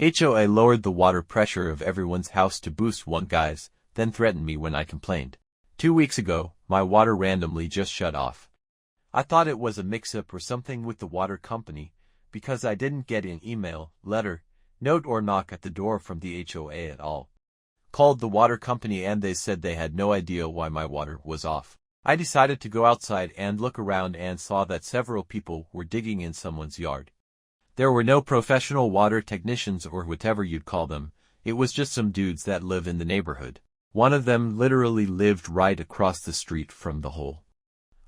HOA lowered the water pressure of everyone's house to boost one guy's, then threatened me when I complained. 2 weeks ago, my water randomly just shut off. I thought it was a mix-up or something with the water company, because I didn't get an email, letter, note or knock at the door from the HOA at all. Called the water company and they said they had no idea why my water was off. I decided to go outside and look around and saw that several people were digging in someone's yard. There were no professional water technicians or whatever you'd call them, it was just some dudes that live in the neighborhood. One of them literally lived right across the street from the hole.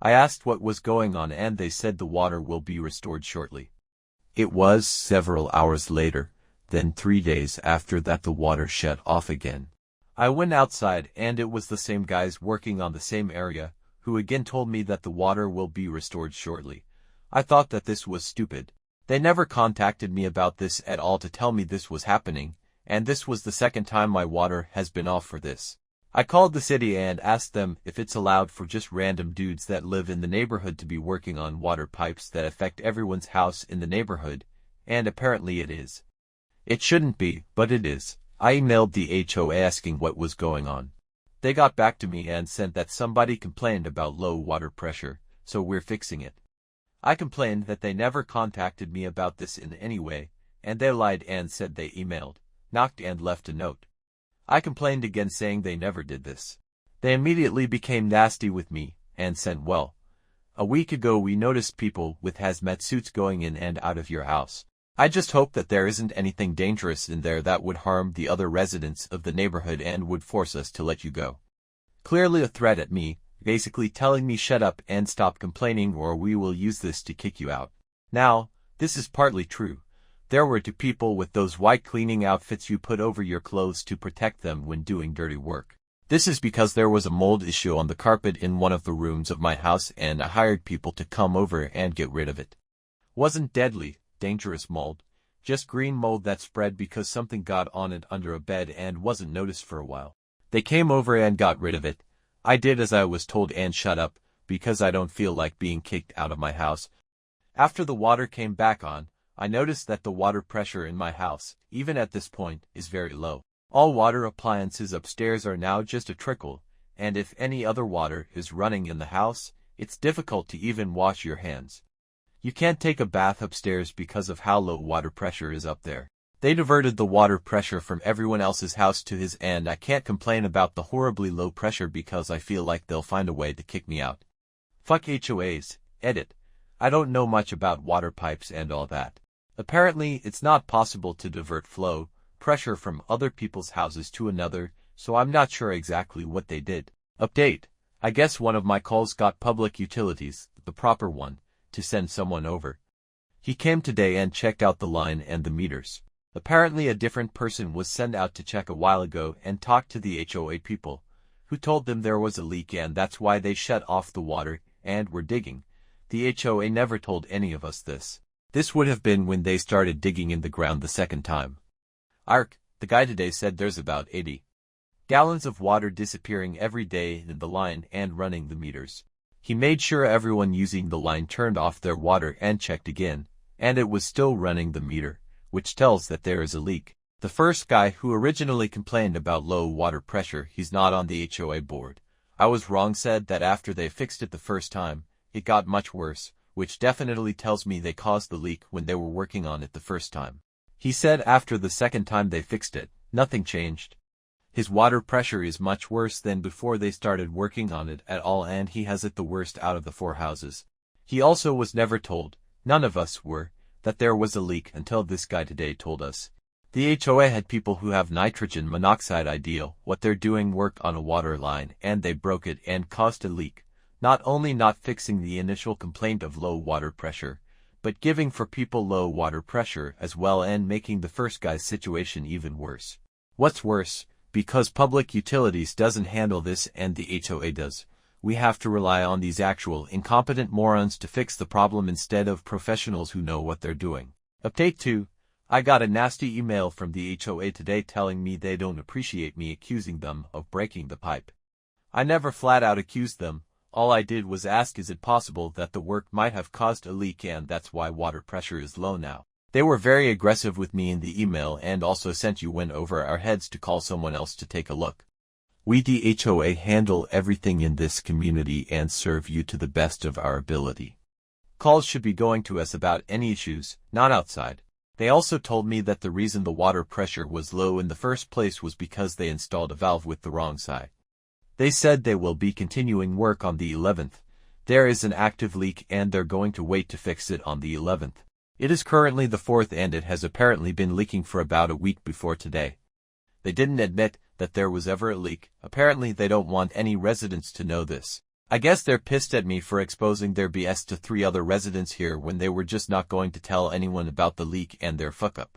I asked what was going on and they said the water will be restored shortly. It was several hours later, then 3 days after that the water shut off again. I went outside and it was the same guys working on the same area, who again told me that the water will be restored shortly. I thought that this was stupid. They never contacted me about this at all to tell me this was happening, and this was the second time my water has been off for this. I called the city and asked them if it's allowed for just random dudes that live in the neighborhood to be working on water pipes that affect everyone's house in the neighborhood, and apparently it is. It shouldn't be, but it is. I emailed the HOA asking what was going on. They got back to me and said that somebody complained about low water pressure, so we're fixing it. I complained that they never contacted me about this in any way, and they lied and said they emailed, knocked and left a note. I complained again saying they never did this. They immediately became nasty with me, and said, well, a week ago we noticed people with hazmat suits going in and out of your house. I just hope that there isn't anything dangerous in there that would harm the other residents of the neighborhood and would force us to let you go. Clearly a threat at me, basically telling me shut up and stop complaining or we will use this to kick you out. Now, this is partly true. There were 2 people with those white cleaning outfits you put over your clothes to protect them when doing dirty work. This is because there was a mold issue on the carpet in one of the rooms of my house and I hired people to come over and get rid of it. Wasn't deadly, dangerous mold, just green mold that spread because something got on it under a bed and wasn't noticed for a while. They came over and got rid of it. I did as I was told and shut up, because I don't feel like being kicked out of my house. After the water came back on, I noticed that the water pressure in my house, even at this point, is very low. All water appliances upstairs are now just a trickle, and if any other water is running in the house, it's difficult to even wash your hands. You can't take a bath upstairs because of how low water pressure is up there. They diverted the water pressure from everyone else's house to his and I can't complain about the horribly low pressure because I feel like they'll find a way to kick me out. Fuck HOAs, edit. I don't know much about water pipes and all that. Apparently, it's not possible to divert flow, pressure from other people's houses to another, so I'm not sure exactly what they did. Update. I guess one of my calls got public utilities, the proper one, to send someone over. He came today and checked out the line and the meters. Apparently a different person was sent out to check a while ago and talked to the HOA people, who told them there was a leak and that's why they shut off the water and were digging. The HOA never told any of us this. This would have been when they started digging in the ground the second time. Ark, the guy today said there's about 80 gallons of water disappearing every day in the line and running the meters. He made sure everyone using the line turned off their water and checked again, and it was still running the meter, which tells that there is a leak. The first guy who originally complained about low water pressure, he's not on the HOA board. I was wrong, said that after they fixed it the first time, it got much worse, which definitely tells me they caused the leak when they were working on it the first time. He said after the second time they fixed it, nothing changed. His water pressure is much worse than before they started working on it at all and he has it the worst out of the 4 houses. He also was never told, none of us were, that there was a leak until this guy today told us. The HOA had people who have nitrogen monoxide ideal what they're doing work on a water line and they broke it and caused a leak. Not only not fixing the initial complaint of low water pressure, but giving for people low water pressure as well and making the first guy's situation even worse. What's worse, because public utilities doesn't handle this and the HOA does, we have to rely on these actual incompetent morons to fix the problem instead of professionals who know what they're doing. Update 2. I got a nasty email from the HOA today telling me they don't appreciate me accusing them of breaking the pipe. I never flat out accused them. All I did was ask is it possible that the work might have caused a leak and that's why water pressure is low now. They were very aggressive with me in the email and also sent you went over our heads to call someone else to take a look. We the HOA handle everything in this community and serve you to the best of our ability. Calls should be going to us about any issues, not outside. They also told me that the reason the water pressure was low in the first place was because they installed a valve with the wrong side. They said they will be continuing work on the 11th. There is an active leak and they're going to wait to fix it on the 11th. It is currently the 4th and it has apparently been leaking for about a week before today. They didn't admit that there was ever a leak. Apparently they don't want any residents to know this. I guess they're pissed at me for exposing their BS to 3 other residents here when they were just not going to tell anyone about the leak and their fuck up.